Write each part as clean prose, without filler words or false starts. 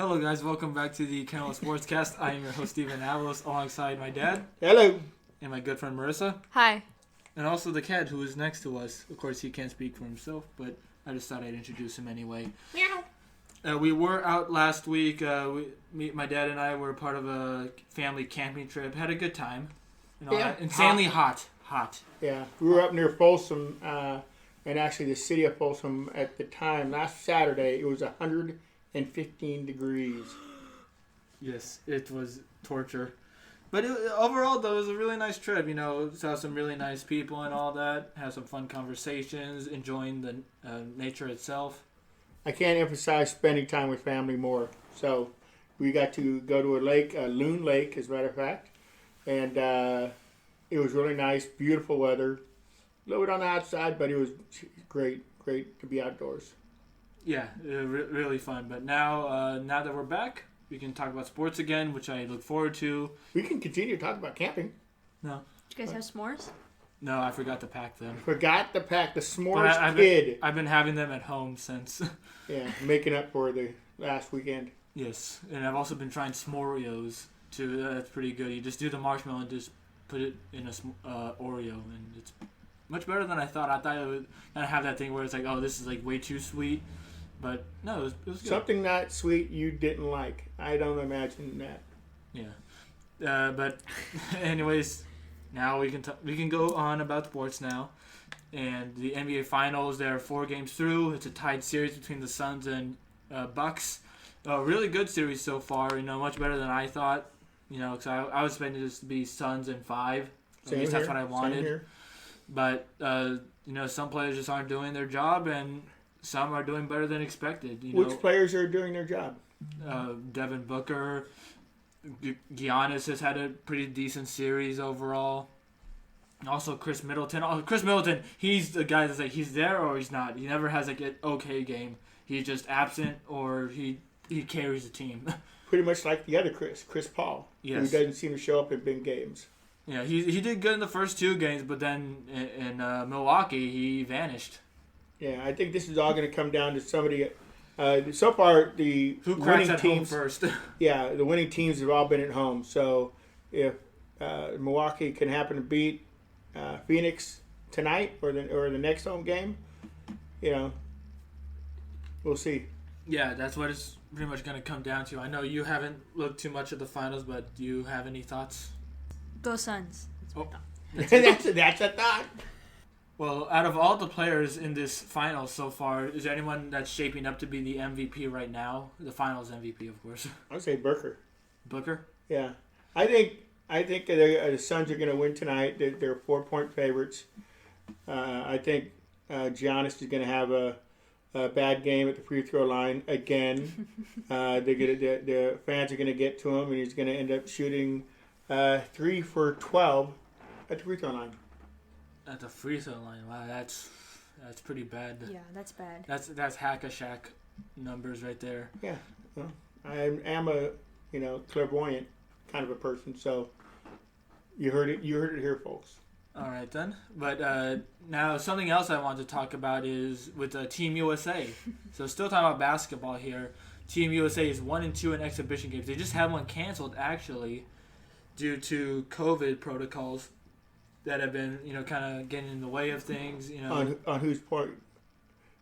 Hello, guys. Welcome back to the Kennel Sportscast. I am your host, Steven Avalos, alongside my dad. Hello. And my good friend, Marissa. Hi. And also the cat who is next to us. Of course, he can't speak for himself, but I just thought I'd introduce him anyway. Meow. We were out last week. My dad and I were part of a family camping trip. Had a good time. Insanely hot. Yeah, we were up near Folsom, and actually the city of Folsom at the time, last Saturday, it was 115 degrees. Yes, it was torture. But overall, though, it was a really nice trip. Saw some really nice people and all that. Had some fun conversations, enjoying the nature itself. I can't emphasize spending time with family more. So we got to go to a lake, Loon Lake, as a matter of fact. And it was really nice, beautiful weather. A little bit on the outside, but it was great to be outdoors. Yeah, really fun. But now that we're back, we can talk about sports again, which I look forward to. We can continue to talk about camping. No. Did you guys have s'mores? No, I forgot to pack them. Forgot to pack the s'mores kid. I've been having them at home since. Yeah, making up for the last weekend. Yes, and I've also been trying s'moreos too. That's pretty good. You just do the marshmallow and just put it in a Oreo, and it's much better than I thought. I thought it would kind of have that thing where it's like, oh, this is like way too sweet. But no, it was good. Something not sweet you didn't like. I don't imagine that. Yeah. But anyways, now we can go on about sports now. And the NBA Finals, there are 4 games through. It's a tied series between the Suns and Bucks. A really good series so far. Much better than I thought. Because I was expecting this to be Suns in 5. At least that's what I wanted. But some players just aren't doing their job, and some are doing better than expected. Which players are doing their job? Devin Booker, Giannis has had a pretty decent series overall. Also, Chris Middleton, he's the guy that's like he's there or he's not. He never has like an okay game. He's just absent or he carries the team. Pretty much like the other Chris Paul, yes, who doesn't seem to show up in big games. Yeah, he did good in the first 2 games, but then in Milwaukee he vanished. Yeah, I think this is all going to come down to somebody. So far, the who cracks winning at teams home first. Yeah, the winning teams have all been at home. So if Milwaukee can happen to beat Phoenix tonight or the next home game, we'll see. Yeah, that's what it's pretty much going to come down to. I know you haven't looked too much at the finals, but do you have any thoughts? Go Suns. That's a thought. Well, out of all the players in this finals so far, is there anyone that's shaping up to be the MVP right now? The finals MVP, of course. I would say Booker. Booker? Yeah. I think the Suns are going to win tonight. They're 4-point favorites. I think Giannis is going to have a bad game at the free throw line again. The fans are going to get to him, and he's going to end up shooting 3 for 12 at the free throw line. At the free throw line, wow, that's pretty bad. Yeah, that's bad. That's hack-a-shack numbers right there. Yeah, well, I am a clairvoyant kind of a person, so you heard it here, folks. All right then, but now something else I want to talk about is with Team USA. So still talking about basketball here. Team USA is 1-2 in exhibition games. They just had one canceled actually, due to COVID protocols that have been, kind of getting in the way of things, On whose part?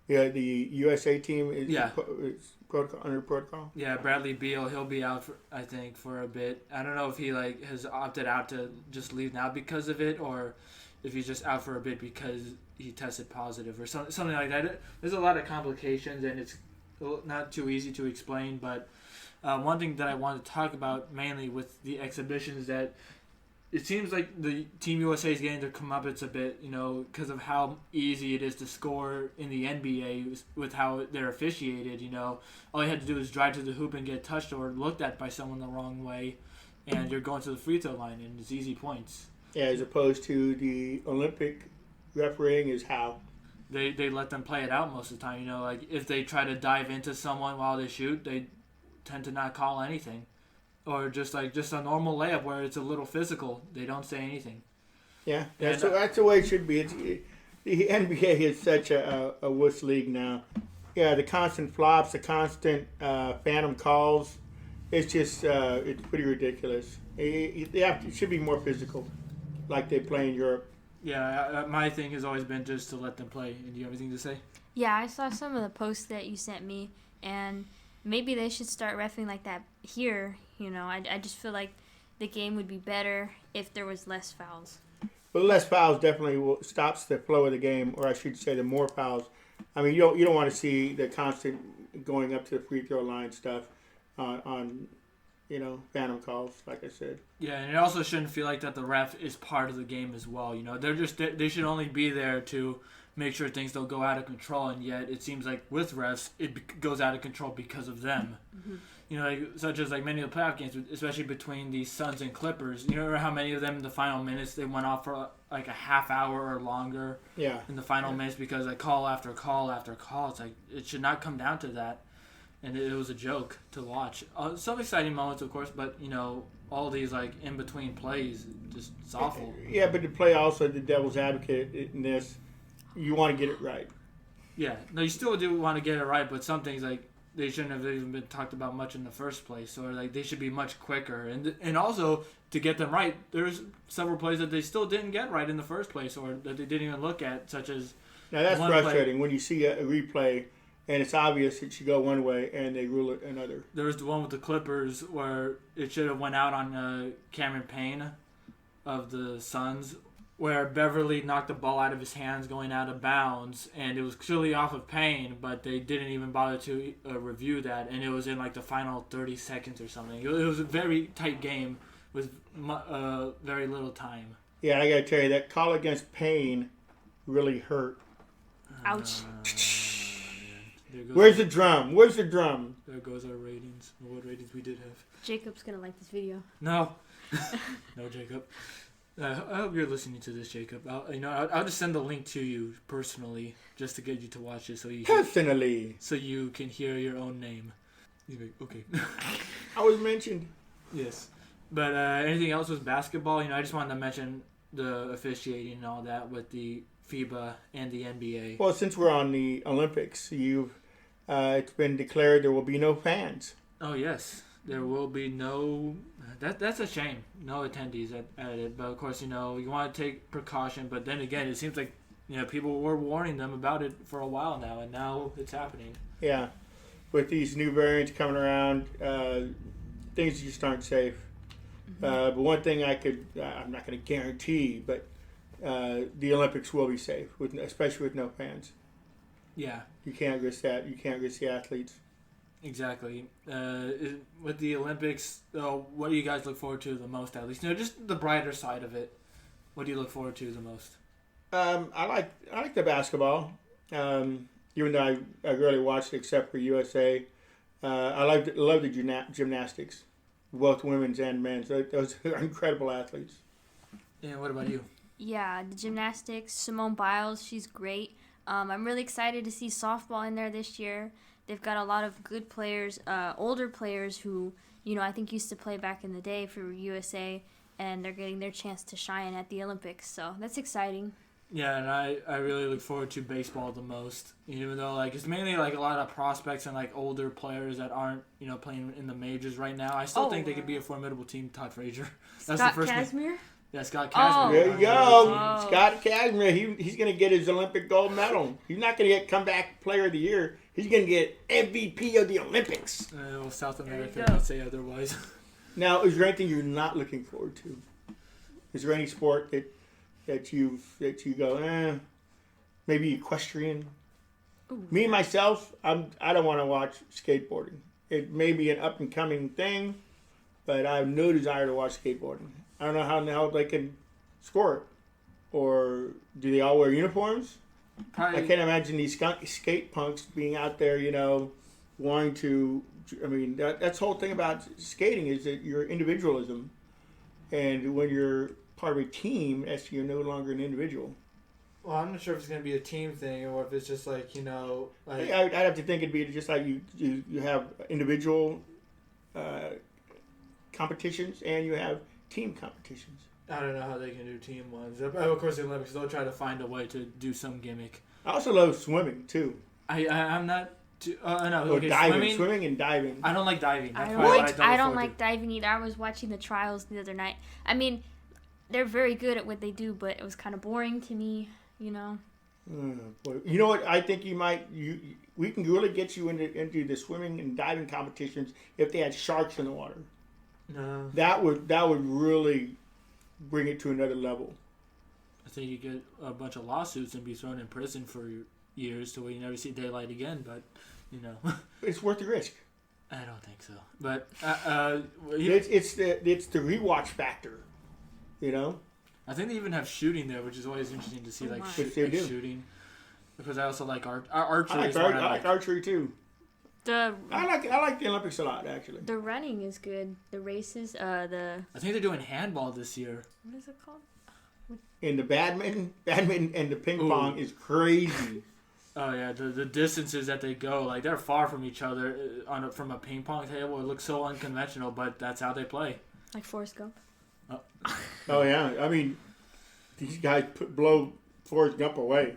Yeah, the USA team is under protocol. Yeah, Bradley Beal, he'll be out for a bit. I don't know if he has opted out to just leave now because of it, or if he's just out for a bit because he tested positive or something like that. There's a lot of complications, and it's not too easy to explain. But one thing that I want to talk about mainly with the exhibitions that it seems like the Team USA is getting their comeuppance a bit, because of how easy it is to score in the NBA with how they're officiated. All you had to do is drive to the hoop and get touched or looked at by someone the wrong way, and you're going to the free throw line, and it's easy points. Yeah, as opposed to the Olympic refereeing is how they let them play it out most of the time. If they try to dive into someone while they shoot, they tend to not call anything. Or just a normal layup where it's a little physical, they don't say anything. Yeah, that's the way it should be. The NBA is such a wuss league now. Yeah, the constant flops, the constant phantom calls. It's just it's pretty ridiculous. It should be more physical, like they play in Europe. Yeah, my thing has always been just to let them play. And do you have anything to say? Yeah, I saw some of the posts that you sent me, and maybe they should start reffing like that here. I just feel like the game would be better if there was less fouls. But less fouls definitely stops the flow of the game, or I should say, the more fouls. I mean, you don't want to see the constant going up to the free throw line stuff on phantom calls, like I said. Yeah, and it also shouldn't feel like that the ref is part of the game as well. They should only be there to make sure things don't go out of control, and yet it seems like with refs it goes out of control because of them. Mm-hmm. Such as like many of the playoff games, especially between the Suns and Clippers. You remember how many of them in the final minutes they went off for like a half hour or longer? Yeah. In the final minutes because like call after call after call. It's like it should not come down to that, and it was a joke to watch. Some exciting moments, of course, but all these like in between plays, just it's awful. Yeah, but to play also the devil's advocate in this, you want to get it right. Yeah, no, you still do want to get it right, but some things like they shouldn't have even been talked about much in the first place, or like they should be much quicker. And also to get them right, there's several plays that they still didn't get right in the first place, or that they didn't even look at, such as now that's frustrating when you see a replay and it's obvious it should go one way and they rule it another. There was the one with the Clippers where it should have went out on Cameron Payne of the Suns, where Beverly knocked the ball out of his hands going out of bounds, and it was clearly off of Payne, but they didn't even bother to review that, and it was in like the final 30 seconds or something. It was a very tight game with very little time. Yeah, I gotta tell you, that call against Payne really hurt. Ouch. Where's the drum? Where's the drum? There goes our ratings. What ratings we did have. Jacob's gonna like this video. No. No, Jacob. I hope you're listening to this, Jacob. I'll just send the link to you personally, just to get you to watch it, so you can hear your own name. Okay. I was mentioned. Yes, but anything else with basketball? I just wanted to mention the officiating and all that with the FIBA and the NBA. Well, since we're on the Olympics, it's been declared there will be no fans. Oh yes. There will be no. That's a shame. No attendees at it. But of course, you want to take precaution. But then again, it seems like people were warning them about it for a while now, and now it's happening. Yeah, with these new variants coming around, things just aren't safe. But one thing I'm not going to guarantee, but the Olympics will be safe, especially with no fans. Yeah. You can't risk that. You can't risk the athletes. Exactly. With the Olympics, what do you guys look forward to the most, at least? Just the brighter side of it. What do you look forward to the most? I like the basketball. Even though I rarely watched it except for USA. I love the gymnastics, both women's and men's. Those are incredible athletes. Yeah, what about you? Yeah, the gymnastics, Simone Biles, she's great. I'm really excited to see softball in there this year. They've got a lot of good players, older players who, I think used to play back in the day for USA, and they're getting their chance to shine at the Olympics. So that's exciting. Yeah, and I really look forward to baseball the most, even though it's mainly a lot of prospects and older players that aren't playing in the majors right now. I still think they could be a formidable team. Todd Frazier, that's Scott the first Kazmir. Yeah, Scott Kazmir. There you go, Scott Kazmir. He's going to get his Olympic gold medal. He's not going to get comeback player of the year. He's going to get MVP of the Olympics. Well, South America would say otherwise. Now, is there anything you're not looking forward to? Is there any sport that you go, maybe equestrian? Ooh. Me, myself, I don't want to watch skateboarding. It may be an up-and-coming thing, but I have no desire to watch skateboarding. I don't know how in the hell they can score it. Or do they all wear uniforms? Probably. I can't imagine these skate punks being out there, wanting to. I mean, that's the whole thing about skating is that your individualism. And when you're part of a team, you're no longer an individual. Well, I'm not sure if it's going to be a team thing or if it's just I'd have to think it'd be just like you have individual competitions and you have team competitions. I don't know how they can do team ones. Of course, the Olympics, they'll try to find a way to do some gimmick. I also love swimming, too. I'm not No, Or okay, diving, swimming and diving. I don't like diving. That's I probably what don't, I don't before like diving either. I was watching the trials the other night. I mean, they're very good at what they do, but it was kind of boring to me, you know. Boy. You know what? I think we can really get you into the swimming and diving competitions if they had sharks in the water. No. That would really bring it to another level. I think you get a bunch of lawsuits and be thrown in prison for years to where you never see daylight again. But It's worth the risk. I don't think so. But It's the rewatch factor. You know. I think they even have shooting there, which is always interesting to see, like shooting. Because I also like archery. I like archery too. I like the Olympics a lot, actually. The running is good. The races, I think they're doing handball this year. What is it called? And the badminton and the ping pong is crazy. Oh yeah, the distances that they go, like they're far from each other from a ping pong table. It looks so unconventional, but that's how they play. Like Forrest Gump. Oh yeah, I mean, these guys blow Forrest Gump away.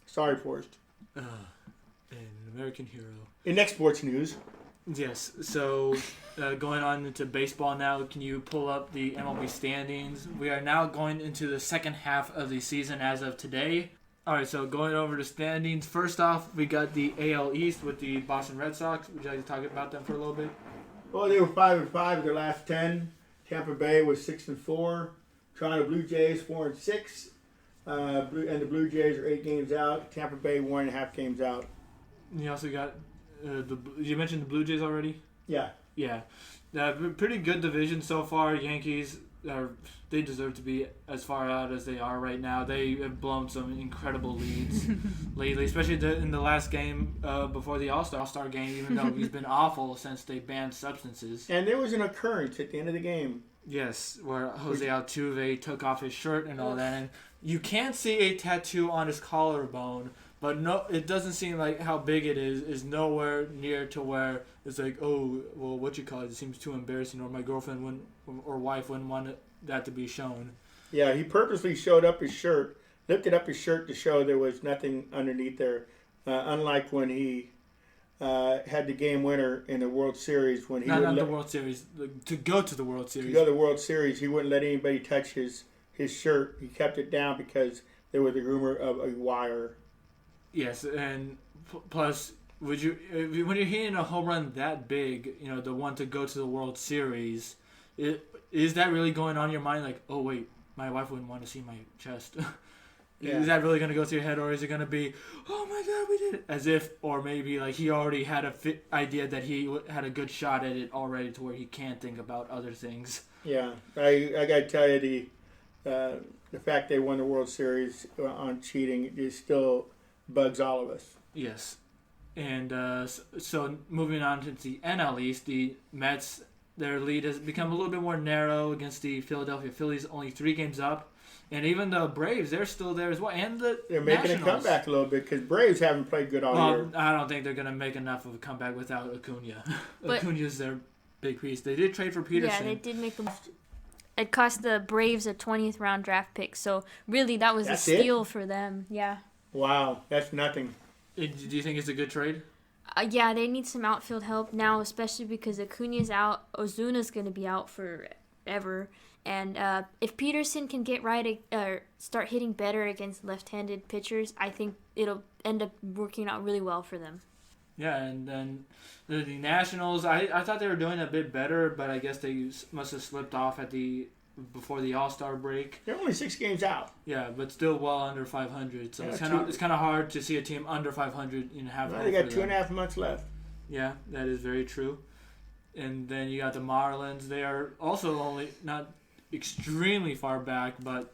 Sorry, Forrest. An American hero. In next sports news. Yes, so going on into baseball now, can you pull up the MLB standings? We are now going into the second half of the season as of today. All right, so going over the standings, first off, we got the AL East with the Boston Red Sox. Would you like to talk about them for a little bit? Well, they were 5-5 in their last 10. Tampa Bay was 6-4. Toronto Blue Jays 4-6. And the Blue Jays are 8 games out. Tampa Bay 1.5 games out. You also got you mentioned the Blue Jays already? Yeah. Yeah. Pretty good division so far. Yankees they deserve to be as far out as they are right now. They have blown some incredible leads lately, especially in the last game before the All-Star game, even though he's been awful since they banned substances. And there was an occurrence at the end of the game. Yes, where Jose Altuve took off his shirt and all that. And you can't see a tattoo on his collarbone, but no, it doesn't seem like how big it is nowhere near to where it's like, oh, well, what you call it? It seems too embarrassing, or my girlfriend or wife wouldn't want that to be shown. Yeah, he purposely showed up his shirt, lifted up his shirt to show there was nothing underneath there. Unlike when he had the game winner in the World Series, when he not the World Series, to go to the World Series. To go to the World Series, he wouldn't let anybody touch his shirt. He kept it down because there was a rumor of a wire. Yes, and plus, when you're hitting a home run that big, the one to go to the World Series, is that really going on in your mind? Like, oh wait, my wife wouldn't want to see my chest. Yeah. Is that really going to go through your head, or is it going to be, oh my God, we did it? As if, or maybe like he already had a idea that he had a good shot at it already, to where he can't think about other things. Yeah, I got to tell you, the fact they won the World Series on cheating is still bugs all of us. Yes. And so moving on to the NL East, the Mets, their lead has become a little bit more narrow against the Philadelphia Phillies, only 3 games up. And even the Braves, they're still there as well. And they're making Nationals. A comeback a little bit, because Braves haven't played good all year. I don't think they're going to make enough of a comeback without Acuna. Acuna's their big piece. They did trade for Peterson. Yeah, they did make them. It cost the Braves a 20th round draft pick, so really that was a steal for them. Yeah. Wow, that's nothing. Do you think it's a good trade? Yeah, they need some outfield help now, especially because Acuna's out. Ozuna's going to be out forever. And if Peterson can get right or start hitting better against left-handed pitchers, I think it'll end up working out really well for them. Yeah, and then the Nationals, I thought they were doing a bit better, but I guess they must have slipped off before the All-Star break. They're only 6 games out. Yeah, but still well under 500. So it's kind of hard to see a team under 500 and have. Well, they got 2.5 months left. Yeah, that is very true. And then you got the Marlins. They are also only not extremely far back, but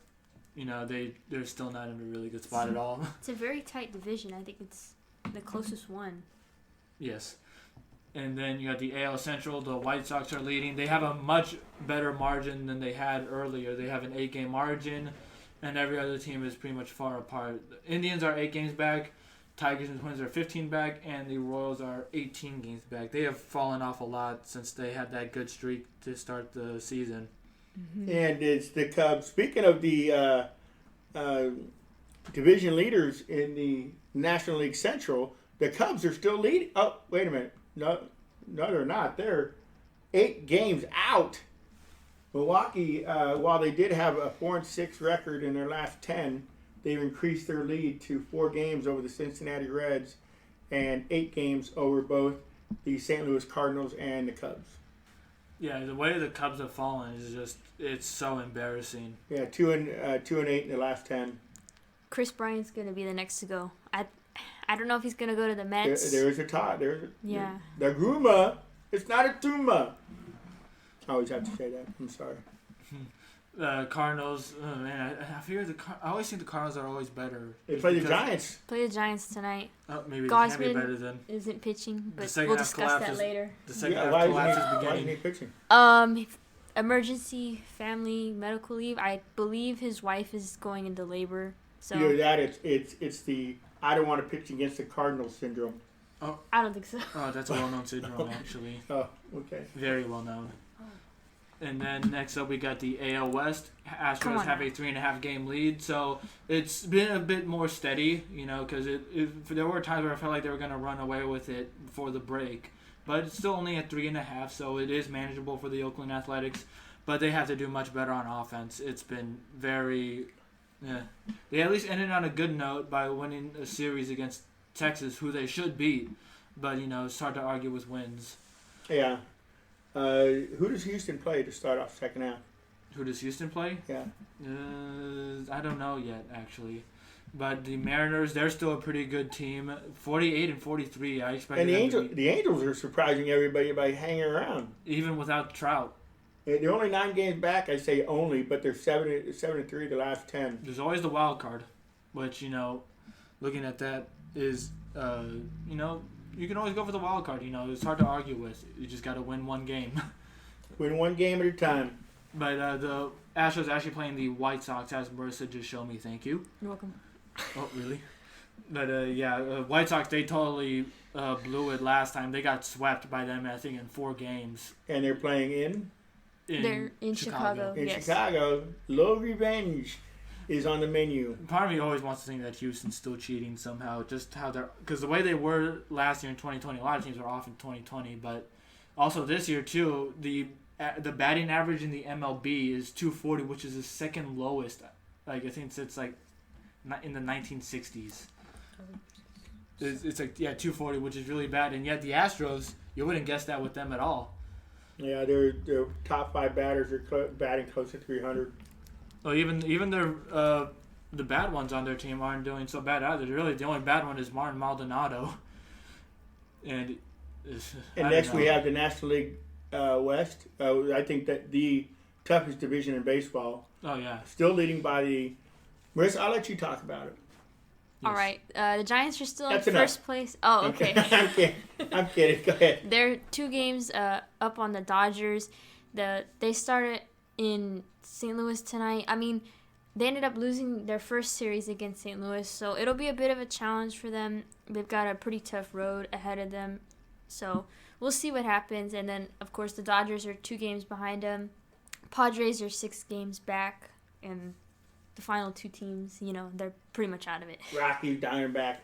they're still not in a really good spot at all. It's a very tight division. I think it's the closest one. Yes. And then you got the AL Central. The White Sox are leading. They have a much better margin than they had earlier. They have an 8-game margin, and every other team is pretty much far apart. The Indians are 8 games back. Tigers and Twins are 15 back, and the Royals are 18 games back. They have fallen off a lot since they had that good streak to start the season. Mm-hmm. And it's the Cubs. Speaking of the division leaders in the National League Central, the Cubs are still leading. Oh, wait a minute. No, they're not. They're 8 games out. Milwaukee, while they did have a 4-6 record in their last 10, they've increased their lead to 4 games over the Cincinnati Reds and 8 games over both the St. Louis Cardinals and the Cubs. Yeah, the way the Cubs have fallen is just—it's so embarrassing. Yeah, 2-8 in the last 10. Chris Bryant's gonna be the next to go. I don't know if he's gonna go to the Mets. There is a tie. Yeah. The Gruma. It's not a Tuma. I always have to say that. I'm sorry. Cardinals. Oh man, I figure I always think the Cardinals are always better. They play the Giants. Play the Giants tonight. Oh, maybe they can't be Gosman better than. Isn't pitching, but second we'll half discuss that collapses. later. The second Yeah, half why collapse is isn't beginning. he pitching? Emergency family medical leave. I believe his wife is going into labor. So Either that, it's the I don't want to pitch against the Cardinals syndrome. I don't think so. Oh, that's a well-known syndrome, actually. Oh, okay. Very well known. And then next up, we got the AL West. Come Astros on have now. a 3.5 game lead, so it's been a bit more steady, because there were times where I felt like they were going to run away with it before the break, but it's still only at 3.5, so it is manageable for the Oakland Athletics. But they have to do much better on offense. It's been very, They at least ended on a good note by winning a series against Texas, who they should beat, but it's hard to argue with wins. Yeah. Who does Houston play to start off second half? Who does Houston play? Yeah. I don't know yet, actually. But the Mariners, they're still a pretty good team. 48-43. I expect. And the Angels are surprising everybody by hanging around. Even without Trout. They're only 9 games back. I say only, but they're 7-3 the last 10. There's always the wild card, which looking at that is you can always go for the wild card. It's hard to argue with. You just got to win one game. Win one game at a time. But the Astros actually playing the White Sox, as Marissa just showed me. Thank you. You're welcome. Oh, really? But White Sox, they totally blew it last time. They got swept by them, I think, in 4 games. And they're playing in They're in Chicago. In Yes. Chicago. Low revenge is on the menu. Part of me always wants to think that Houston's still cheating somehow. Just how because the way they were last year in 2020, a lot of teams were off in 2020, but also this year too, the batting average in the MLB is 240, which is the second lowest. Like I think it's like in the 1960s. It's like 240, which is really bad, and yet the Astros, you wouldn't guess that with them at all. Yeah, their top 5 batters are batting close to 300. Well, even their the bad ones on their team aren't doing so bad either. Really, the only bad one is Martin Maldonado. And next we have the National League West. I think that the toughest division in baseball. Oh yeah. Still leading by the. Marissa, I'll let you talk about it. Yes. All right. The Giants are still That's in enough. first place. Oh, okay. I'm kidding. Go ahead. They're 2 games up on the Dodgers. They started in St. Louis tonight. I mean, they ended up losing their first series against St. Louis, so it'll be a bit of a challenge for them. They've got a pretty tough road ahead of them, so we'll see what happens. And then, of course, the Dodgers are 2 games behind them. Padres are 6 games back, and the final 2 teams, they're pretty much out of it. Rockies, Diamondback.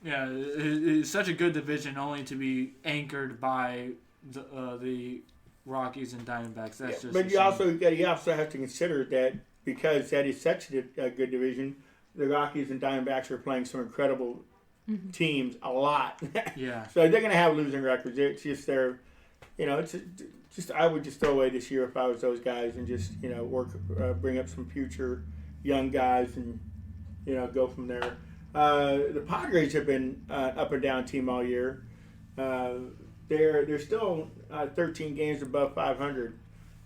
Yeah, it's such a good division, only to be anchored by the Rockies and Diamondbacks. That's just. But you also have to consider that because that is such a good division, the Rockies and Diamondbacks are playing some incredible teams a lot. Yeah. So they're going to have losing records. It's just I would just throw away this year if I was those guys and just bring up some future young guys and go from there. The Padres have been an up and down team all year. They're still 13 games above 500,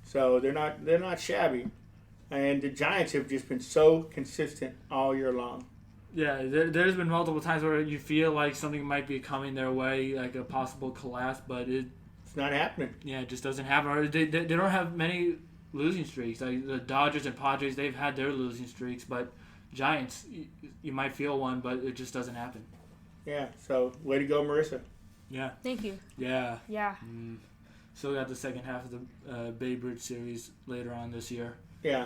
so they're not shabby. And the Giants have just been so consistent all year long. Yeah, there's been multiple times where you feel like something might be coming their way, like a possible collapse, but it's not happening. Yeah, it just doesn't happen. Or they don't have many losing streaks. Like the Dodgers and Padres, they've had their losing streaks, but Giants, you might feel one, but it just doesn't happen. Yeah, so way to go, Marissa. Yeah. Thank you. Yeah. Yeah. Still got the second half of the Babe Ruth series later on this year. Yeah,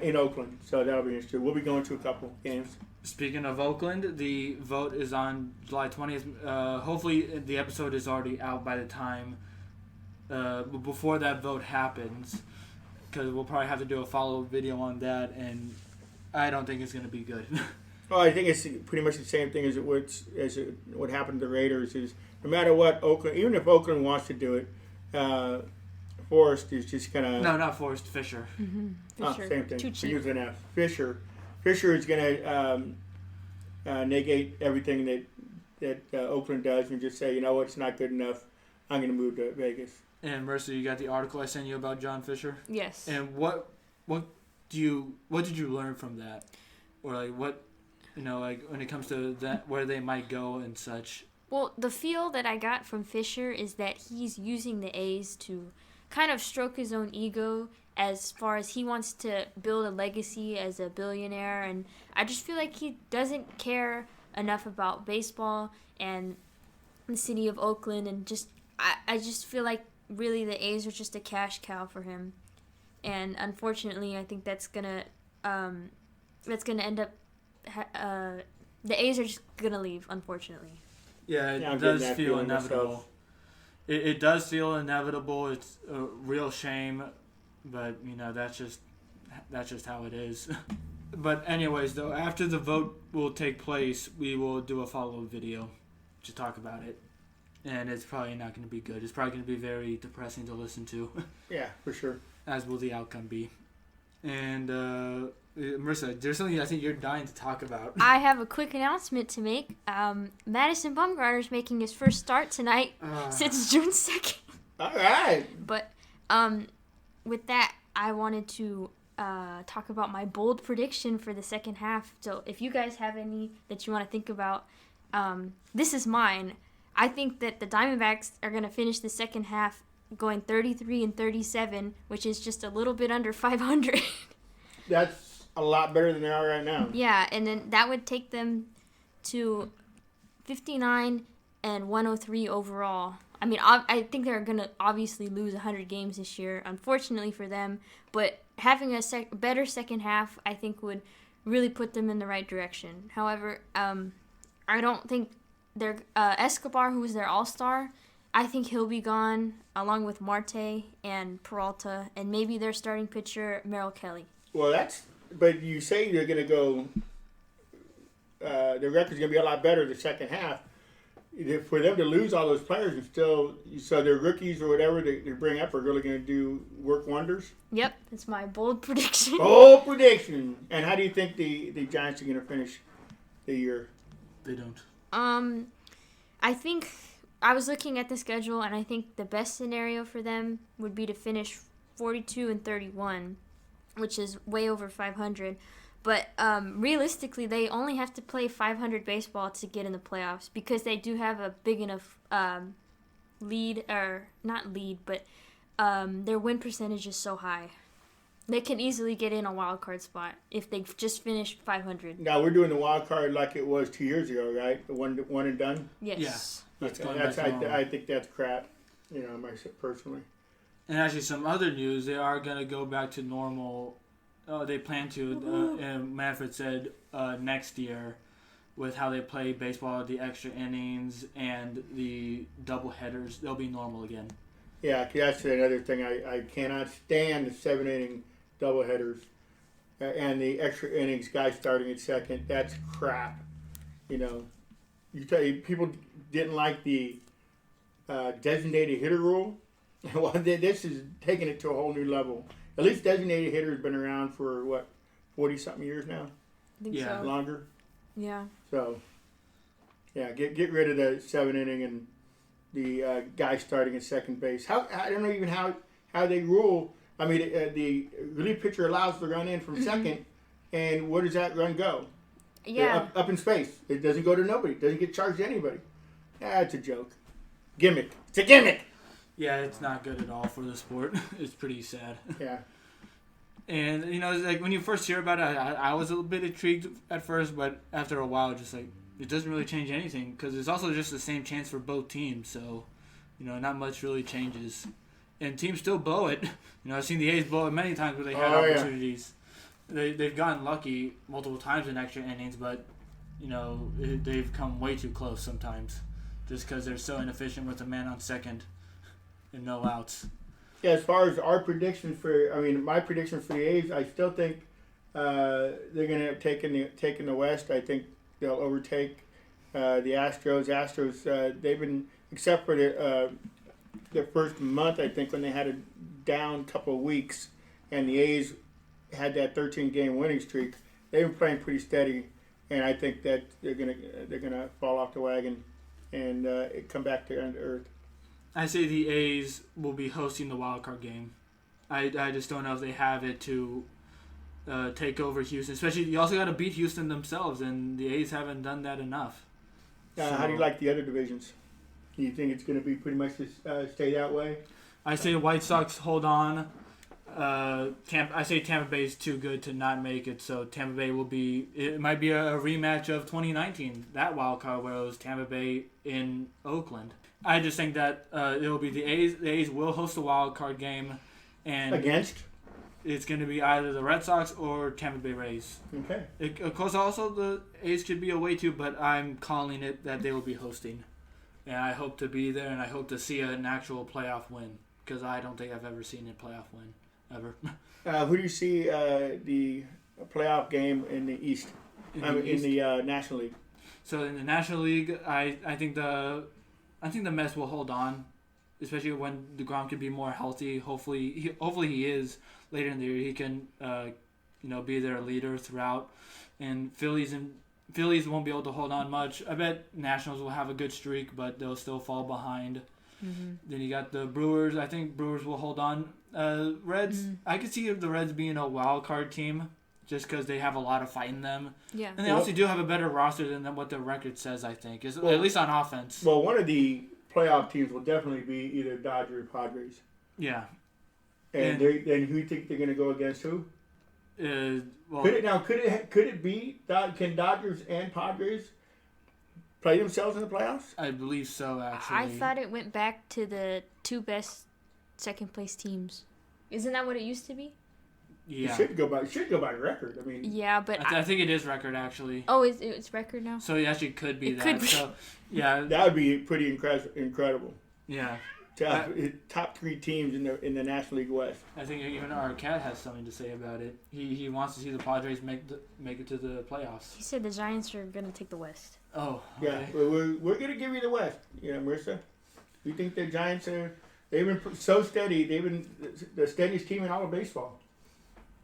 in Oakland. So that'll be interesting. We'll be going to a couple games. Speaking of Oakland, the vote is on July 20th. Hopefully the episode is already out by the time before that vote happens, because we'll probably have to do a follow-up video on that, and I don't think it's going to be good. Well, I think it's pretty much the same thing as what happened to the Raiders. Is no matter what Oakland, even if Oakland wants to do it, Forrest is just gonna. No, not Forrest. Fisher. Mm-hmm. Fisher. Same thing. Too cheap. Use an F. Fisher is gonna negate everything that Oakland does and just say, you know what, it's not good enough. I'm gonna move to Vegas. And Mercer, you got the article I sent you about John Fisher. Yes. And what did you learn from that, or like what, like when it comes to that, where they might go and such? Well, the feel that I got from Fisher is that he's using the A's to kind of stroke his own ego as far as he wants to build a legacy as a billionaire. And I just feel like he doesn't care enough about baseball and the city of Oakland. And I just feel like really the A's are just a cash cow for him. And unfortunately, I think that's going to end up... the A's are just going to leave, unfortunately. Yeah, Yeah, it does feel inevitable. Myself. It does feel inevitable. It's a real shame, but that's just how it is. But anyways, though, after the vote will take place, we will do a follow-up video to talk about it, and it's probably not going to be good. It's probably going to be very depressing to listen to. Yeah, for sure. As will the outcome be. And Marissa, there's something I think you're dying to talk about. I have a quick announcement to make. Madison Bumgarner's making his first start tonight since June 2nd. All right. But with that, I wanted to talk about my bold prediction for the second half. So if you guys have any that you want to think about, this is mine. I think that the Diamondbacks are going to finish the second half going 33-37, which is just a little bit under 500. That's a lot better than they are right now. Yeah, and then that would take them to 59-103 overall. I mean, I think they're going to obviously lose 100 games this year, unfortunately for them. But having a better second half, I think, would really put them in the right direction. However, I don't think they're Escobar, who was their all-star, I think he'll be gone, along with Marte and Peralta, and maybe their starting pitcher, Merrill Kelly. Well, but you say they're going to go, their record's going to be a lot better the second half. For them to lose all those players and still, so their rookies or whatever they bring up are really going to work wonders? Yep, that's my bold prediction. Bold prediction. And how do you think the Giants are going to finish the year? They don't. I think I was looking at the schedule, and I think the best scenario for them would be to finish 42-31, which is way over 500. But realistically, they only have to play 500 baseball to get in the playoffs because they do have a big enough lead, or not lead, but their win percentage is so high. They can easily get in a wild card spot if they just finish 500. Now, we're doing the wild card like it was 2 years ago, right? The one and done? Yes. I think that's crap, myself personally. And actually, some other news, they are going to go back to normal. They plan to, and Manfred said, next year with how they play baseball, the extra innings and the double headers. They'll be normal again. Yeah, that's another thing. I cannot stand the 7-inning double headers and the extra innings guys starting at second. That's crap. People didn't like the designated hitter rule. Well, this is taking it to a whole new level. At least designated hitter has been around for, 40-something years now? I think so. Longer? Yeah. So, get rid of the 7-inning and the guy starting at second base. I don't know even how they rule. I mean, the relief pitcher allows the run in from second, and where does that run go? Yeah. Up in space. It doesn't go to nobody. It doesn't get charged to anybody. It's a joke. Gimmick. It's a gimmick. Yeah, it's not good at all for the sport. It's pretty sad. Yeah. And, like when you first hear about it, I was a little bit intrigued at first, but after a while, just like, it doesn't really change anything because it's also just the same chance for both teams. So, not much really changes. and teams still blow it. I've seen the A's blow it many times where they had Oh, yeah. opportunities. They've gotten lucky multiple times in extra innings, but they've come way too close sometimes, just because they're so inefficient with a man on second and no outs. Yeah, as far as our predictions my prediction for the A's, I still think they're going to have taken the West. I think they'll overtake the Astros. They've been, except for the first month, I think, when they had a down couple of weeks, and the A's had that 13-game winning streak. They've been playing pretty steady, and I think that they're gonna fall off the wagon and come back to earth. I say the A's will be hosting the wild card game. I just don't know if they have it to take over Houston. Especially, you also got to beat Houston themselves, and the A's haven't done that enough. How do you like the other divisions? Do you think it's going to be pretty much stay that way? I say the White Sox hold on. I say Tampa Bay is too good to not make it, so Tampa Bay will be. It might be a rematch of 2019, that wild card where it was Tampa Bay in Oakland. I just think that it will be the A's. The A's will host a wild card game, and Against? it's going to be either the Red Sox or Tampa Bay Rays. Okay. Of course, also the A's could be away too, but I'm calling it that they will be hosting, and I hope to be there, and I hope to see an actual playoff win, because I don't think I've ever seen a playoff win ever. Who do you see the playoff game in the East? In the National League. So in the National League, I think the Mets will hold on, especially when DeGrom can be more healthy. Hopefully he is later in the year. He can be their leader throughout, and Phillies won't be able to hold on much. I bet Nationals will have a good streak, but they'll still fall behind. Mm-hmm. Then you got the Brewers. I think Brewers will hold on. Reds. Mm-hmm. I could see the Reds being a wild card team, just because they have a lot of fight in them. Yeah. And they also do have a better roster than what their record says, I think, at least on offense. Well, one of the playoff teams will definitely be either Dodgers or Padres. Yeah. And who do you think they're going to go against who? Could it be, can Dodgers and Padres play themselves in the playoffs? I believe so, actually. I thought it went back to the two best second-place teams. Isn't that what it used to be? Yeah. It should go by record. I mean. Yeah, but I think it is record, actually. Oh, it's record now? So it actually could be that. Could be. So, yeah. That would be pretty incredible. Yeah. Top three teams in the National League West. I think even Arquette has something to say about it. He wants to see the Padres make it to the playoffs. He said the Giants are going to take the West. Oh, okay. Yeah. We're going to give you the West. Marissa. We think the Giants they've been so steady. They've been the steadiest team in all of baseball.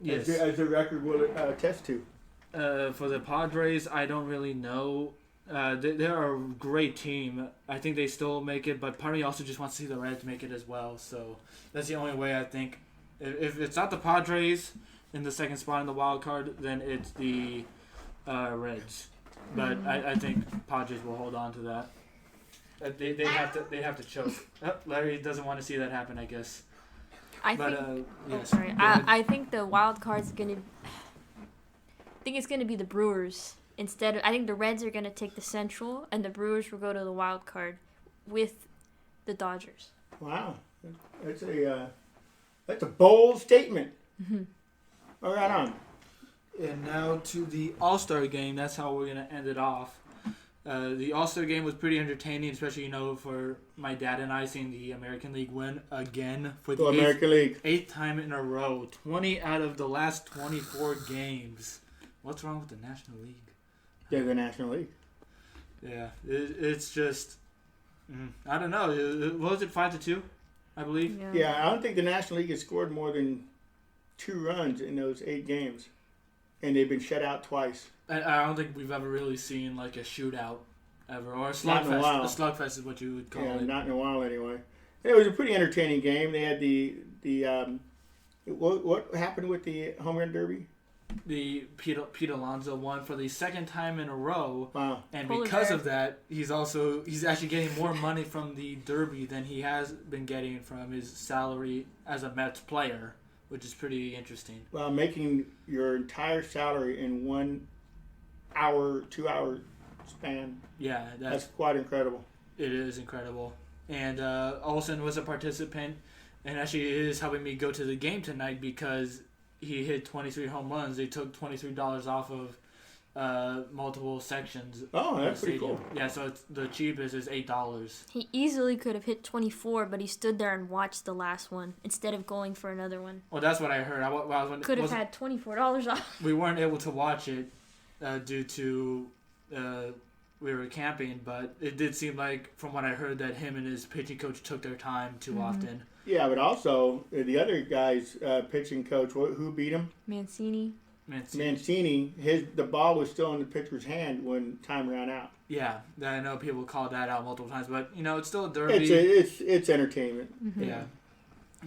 Yes. As the record will attest to. For the Padres, I don't really know. They're a great team. I think they still make it, but part of me also just wants to see the Reds make it as well. So that's the only way I think. If it's not the Padres in the second spot in the wild card, then it's the Reds. But I think Padres will hold on to that. They have to choke. Larry doesn't want to see that happen, I guess. Yes. Sorry. I think the wild card's gonna. I think it's gonna be the Brewers instead of. I think the Reds are gonna take the Central, and the Brewers will go to the wild card with the Dodgers. Wow, that's a bold statement. Mm-hmm. All right, on. And now to the All-Star game. That's how we're gonna end it off. The All-Star game was pretty entertaining, especially, for my dad and I seeing the American League win again for the eighth time in a row. 20 out of the last 24 games. What's wrong with the National League? Yeah, the National League. Yeah, it's just, I don't know. What was it, 5-2, I believe? Yeah, I don't think the National League has scored more than 2 runs in those 8 games. And they've been shut out twice. I don't think we've ever really seen like a shootout ever, or a slugfest. A slugfest is what you would call it. Not in a while anyway. It was a pretty entertaining game. They had the what happened with the home run derby? The Pete Alonso won for the second time in a row. Wow! And because of that, he's actually getting more money from the derby than he has been getting from his salary as a Mets player, which is pretty interesting. Well, making your entire salary in 1 hour, 2 hour span. Yeah, that's quite incredible. It is incredible. And Olsen was a participant. and actually it is helping me go to the game tonight because he hit 23 home runs. They took $23 off of multiple sections. Oh, in that's the pretty stadium. cool. Yeah, so it's, the cheapest is $8. He easily could have hit 24, but he stood there and watched the last one instead of going for another one. Well, that's what I heard. Could have had $24 off. We weren't able to watch it due to we were camping, but it did seem like, from what I heard, that him and his pitching coach took their time too often. Yeah, but also the other guy's pitching coach, who beat him? Mancini. Mancini. The ball was still in the pitcher's hand when time ran out. Yeah, I know people called that out multiple times, but it's still a derby. It's entertainment. Mm-hmm. Yeah.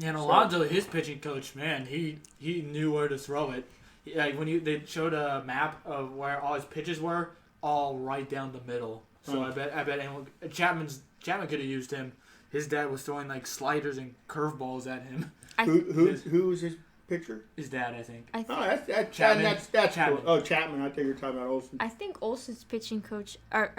And Alonso, his pitching coach, man, he knew where to throw it. Like when they showed a map of where all his pitches were, all right down the middle. So I bet anyone, Chapman could have used him. His dad was throwing like sliders and curveballs at him. Who was his pitcher? His dad, I think. That's Chapman. cool. Oh, Chapman. I think you were talking about Olsen. I think Olsen's pitching coach or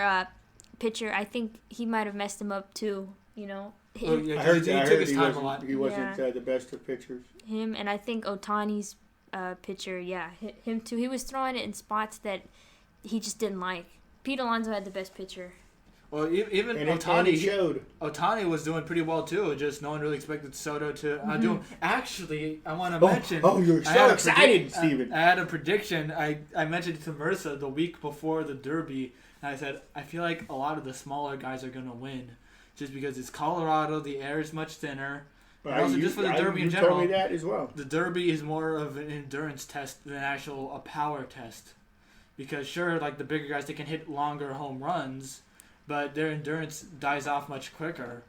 pitcher, I think he might have messed him up too. Yeah, I heard he took his he time a lot. wasn't, he wasn't the best of pitchers. Him, and I think Otani's pitcher, him too. He was throwing it in spots that he just didn't like. Pete Alonso had the best pitcher. Well, even Otani was doing pretty well too. Just no one really expected Soto to do. Actually, I want to mention. Oh, you're so excited, Steven. I had a prediction. I mentioned to Marissa the week before the Derby, and I said I feel like a lot of the smaller guys are gonna win, just because it's Colorado. The air is much thinner. But also just for the Derby in general. You told me that as well. The Derby is more of an endurance test than a power test, because sure, like the bigger guys, they can hit longer home runs, but their endurance dies off much quicker.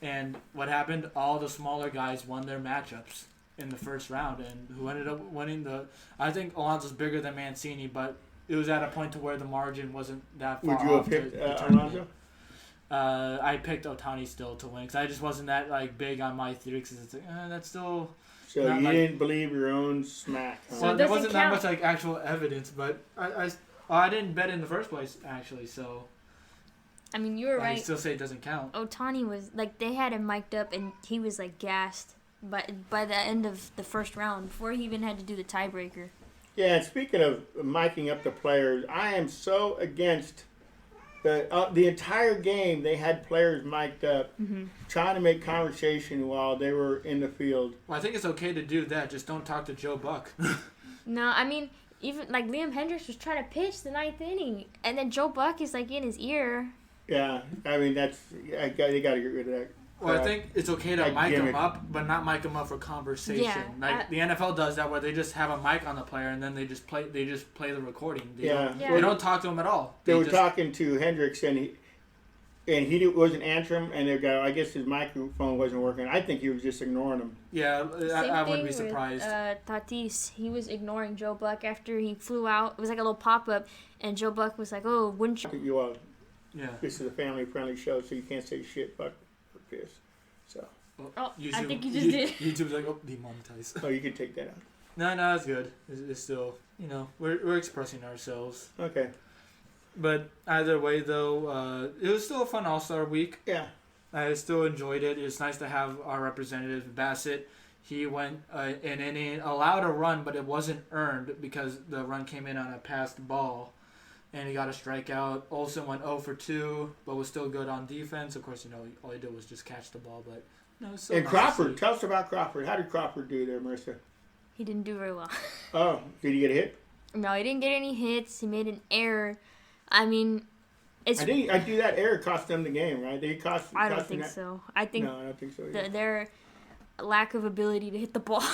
And what happened? All the smaller guys won their matchups in the first round, and who ended up winning I think Alonso's bigger than Mancini, but it was at a point to where the margin wasn't that far off. Would you have picked Alonso? I picked Otani still to win because I just wasn't that big on my theory because it's that's still. So you didn't believe your own smack. Huh? So Well, there wasn't that much actual evidence, but I didn't bet in the first place actually, so. I mean, you were right. I still say it doesn't count. Otani was they had him mic'd up and he was gassed by the end of the first round before he even had to do the tiebreaker. Yeah, and speaking of miking up the players, I am so against the entire game. They had players mic'd up, trying to make conversation while they were in the field. Well, I think it's okay to do that. Just don't talk to Joe Buck. No, I mean, even Liam Hendricks was trying to pitch the ninth inning, and then Joe Buck is in his ear. Yeah, I mean they got to get rid of that. Well, I think it's okay to mic him up, but not mic him up for conversation. Yeah, the NFL does that, where they just have a mic on the player and then they just play the recording. They don't talk to him at all. They were talking to Hendricks and he wasn't answering, and the guy, I guess his microphone wasn't working. I think he was just ignoring him. Yeah, I wouldn't be surprised. With, Tatis, he was ignoring Joe Buck after he flew out. It was like a little pop up, and Joe Buck was like, "Oh, wouldn't you?" Yeah. This is a family-friendly show, so you can't say shit about this. So. Oh, YouTube, I think you just did. YouTube's like, oh, demonetized. Oh, you can take that out. No, it's good. It's still, we're expressing ourselves. Okay. But either way, though, it was still a fun All-Star week. Yeah. I still enjoyed it. It's nice to have our representative, Bassett. He went an inning, allowed a run, but it wasn't earned because the run came in on a passed ball. And he got a strikeout. Olsen went 0 for 2, but was still good on defense. Of course, all he did was just catch the ball. But no, it's still and nice Crawford, tell us about Crawford. How did Crawford do there, Marissa? He didn't do very well. Oh, did he get a hit? No, he didn't get any hits. He made an error. I mean, I do that error cost them the game, right? I don't think so. I don't think so. Either. Their lack of ability to hit the ball.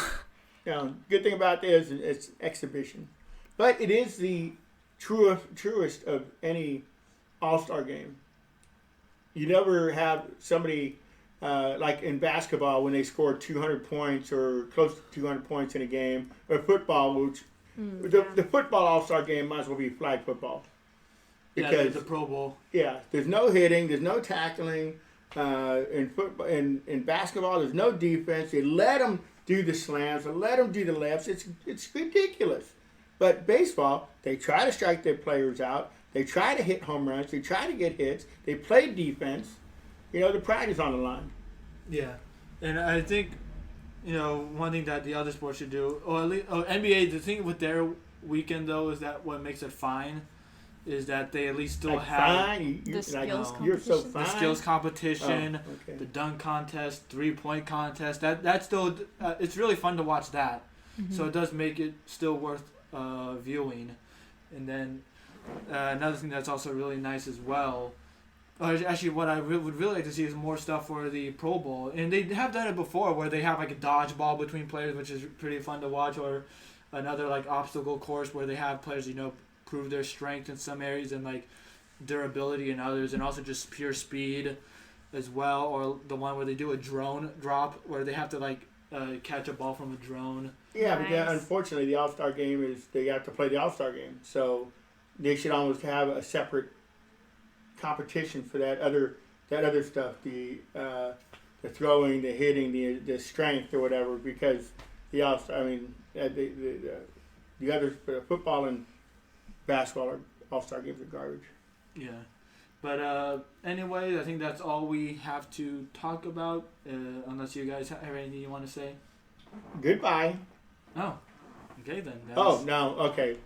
Good thing about this is it's exhibition, but it is the truest of any All-Star game. You never have somebody like in basketball when they score 200 points or close to 200 points in a game, or football, which the football All-Star game might as well be flag football. Because the Pro Bowl. Yeah, there's no hitting, there's no tackling. In football, in basketball, there's no defense. They let them do the slams, they let them do the lefts. It's ridiculous. But baseball, they try to strike their players out. They try to hit home runs. They try to get hits. They play defense. The pride is on the line. Yeah. And I think one thing that the other sports should do, or at least NBA. The thing with their weekend though is that what makes it fine is that they at least still Like have fine, The skills you're so competition. the fine. skills competition, Oh, okay. the dunk contest, 3-point contest. That's still it's really fun to watch that. So it does make it still worth viewing. And then another thing that's also really nice as well. Actually, what I would really like to see is more stuff for the Pro Bowl, and they have done it before, where they have like a dodgeball between players, which is pretty fun to watch, or another like obstacle course where they have players prove their strength in some areas and like durability in others, and also just pure speed as well, or the one where they do a drone drop where they have to like catch a ball from a drone. Yeah, Nice. but unfortunately, the All-Star game is they have to play the All-Star game, so they should almost have a separate competition for that other stuff, the throwing, the hitting, the strength or whatever, because the All-Star, I mean, the other football and basketball are All-Star games are garbage. Yeah. But anyway, I think that's all we have to talk about, unless you guys have anything you want to say. Goodbye. Oh, okay then. Oh, no, okay.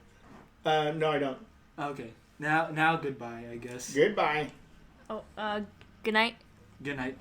No, I don't. Okay. Now goodbye, I guess. Goodbye. Oh, good night. Good night.